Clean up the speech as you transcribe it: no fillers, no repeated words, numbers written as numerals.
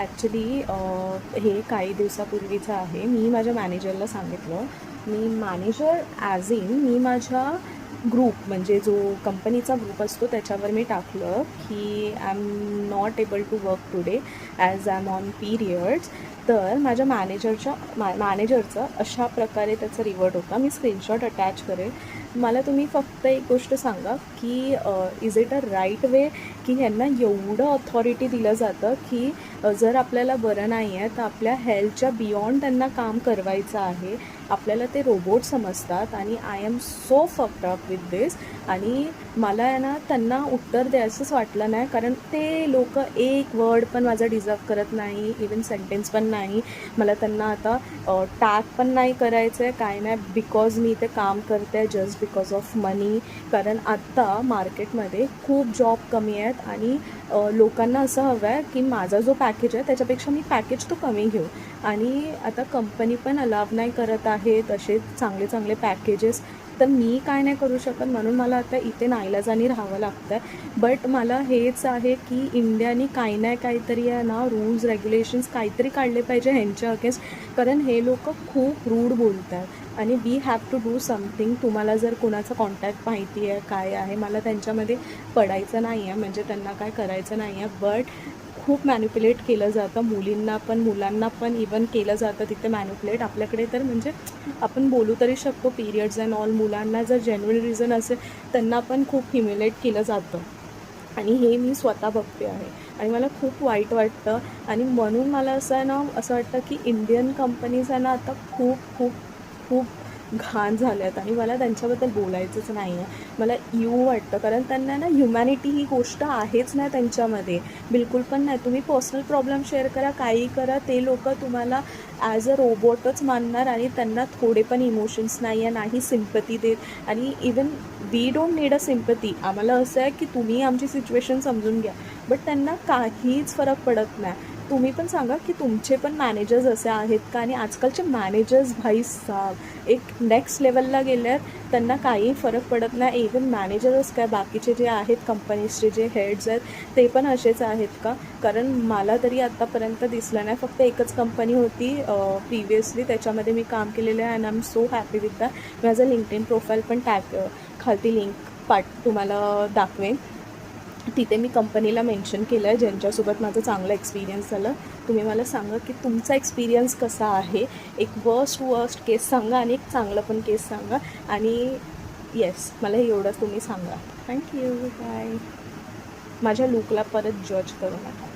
Actually हे काही दिवसापूर्वीचं आहे. मी माझ्या मॅनेजरला सांगितलं, मी मॅनेजर ॲज इन मी माझ्या ग्रुप म्हणजे जो कंपनीचा ग्रुप असतो त्याच्यावर मी टाकलं की I am not able to work today as I am on periods. तर माझ्या मॅनेजरचं अशा प्रकारे त्याचा रिवर्ट होता. मी स्क्रीनशॉट अटॅच करेल. मला तुम्ही फक्त एक गोष्ट सांगा की is it a right way की ह्यांना एवढं ऑथॉरिटी दिलं जातं की जर आपल्याला बरं नाही आहे तर आपल्या हेल्थच्या बियॉन्ड त्यांना काम करवायचं आहे. आपल्याला ते रोबोट समजतात आणि I am so fucked up with this. आणि मला आहे ना त्यांना उत्तर द्यायचंच वाटलं नाही, कारण ते लोक एक वर्ड पण माझा डिझर्व करत नाही, इवन सेंटेन्स पण नाही. मला त्यांना आता टॅग पण नाही करायचं आहे, काय नाही, बिकॉज मी ते काम करते आहे जस्ट बिकॉज ऑफ मनी. कारण आत्ता मार्केटमध्ये खूप जॉब कमी आहेत आणि लोकांना असं हवं आहे की माझा जो पॅकेज आहे त्याच्यापेक्षा मी पॅकेज तो कमी घेऊ. आणि आता कंपनी पण अलाव नाही करत आहे तसे चांगले चांगले पॅकेजेस. तर मी काय नाही करू शकत, म्हणून मला आता इथे नाईलाजानी राहावं लागतं आहे. बट मला हेच आहे की इंडियाने काही नाही काहीतरी आहे ना रूल्स रेग्युलेशन्स काहीतरी काढले पाहिजे ह्यांच्या अगेन्स्ट. कारण हे लोक खूप रूड बोलत आहेत आणि we have to do something. तुम्हाला जर कोणाचा कॉन्टॅक्ट माहिती आहे काय आहे, मला त्यांच्यामध्ये पडायचं नाही आहे, म्हणजे त्यांना काय करायचं नाही आहे. बट खूप मॅनिप्युलेट केलं जातं, मुलींना पण मुलांना पण इवन केलं जातं तिथे मॅनिप्युलेट. आपल्याकडे तर म्हणजे आपण बोलू तरी शकतो पीरियड्स अँड ऑल. मुलांना जर जेन्युइन रिझन असेल त्यांना पण खूप ह्युमिलेट केलं जातं आणि हे मी स्वतः बघते आहे आणि मला खूप वाईट वाटतं. आणि म्हणून मला असं आहे ना असं वाटतं की इंडियन कंपनीज आहे ना आता खूप खूप खूप घाण झाल्या आहेत आणि मला त्यांच्याबद्दल बोलायचंच नाही आहे. मला येऊ वाटतं, कारण त्यांना ना ह्युमॅनिटी ही गोष्ट आहेच नाही त्यांच्यामध्ये, बिलकुल पण नाही. तुम्ही पर्सनल प्रॉब्लेम शेअर करा, काही करा, ते लोक तुम्हाला ॲज अ रोबोटच मानणार आणि त्यांना थोडे पण इमोशन्स नाही आहे, नाही सिम्पती देत. आणि even we don't need a sympathy. आम्हाला असं आहे की तुम्ही आमची सिच्युएशन समजून घ्या, बट त्यांना काहीच फरक पडत नाही. तुम्ही पण सांगा की तुमचे पण मॅनेजर्स असे आहेत का? आणि आजकालचे मॅनेजर्स भाई साब एक नेक्स्ट लेवलला गेले आहेत, त्यांना काही फरक पडत नाही. इवन मॅनेजर्स काय बाकीचे जे आहेत कंपनीजचे जे हेड्स आहेत ते पण असेच आहेत का? कारण मला तरी आत्तापर्यंत दिसलं नाही. फक्त एकच कंपनी होती प्रिव्हियसली, त्याच्यामध्ये मी काम केलेलं आहे and I am so happy with that. माझं लिंक्डइन प्रोफाईल पण खालती लिंक तुम्हाला दाखवेन. तिथे मी कंपनीला मेन्शन केलं आहे ज्यांच्यासोबत माझं चांगलं एक्सपिरियन्स झालं. तुम्ही मला सांगा की तुमचा एक्सपिरियन्स कसा आहे. एक वर्स्ट केस सांगा आणि एक चांगलं पण केस सांगा. आणि येस, मला एवढंच तुम्ही सांगा. Thank you, bye. माझ्या लूकला परत जज करू नका.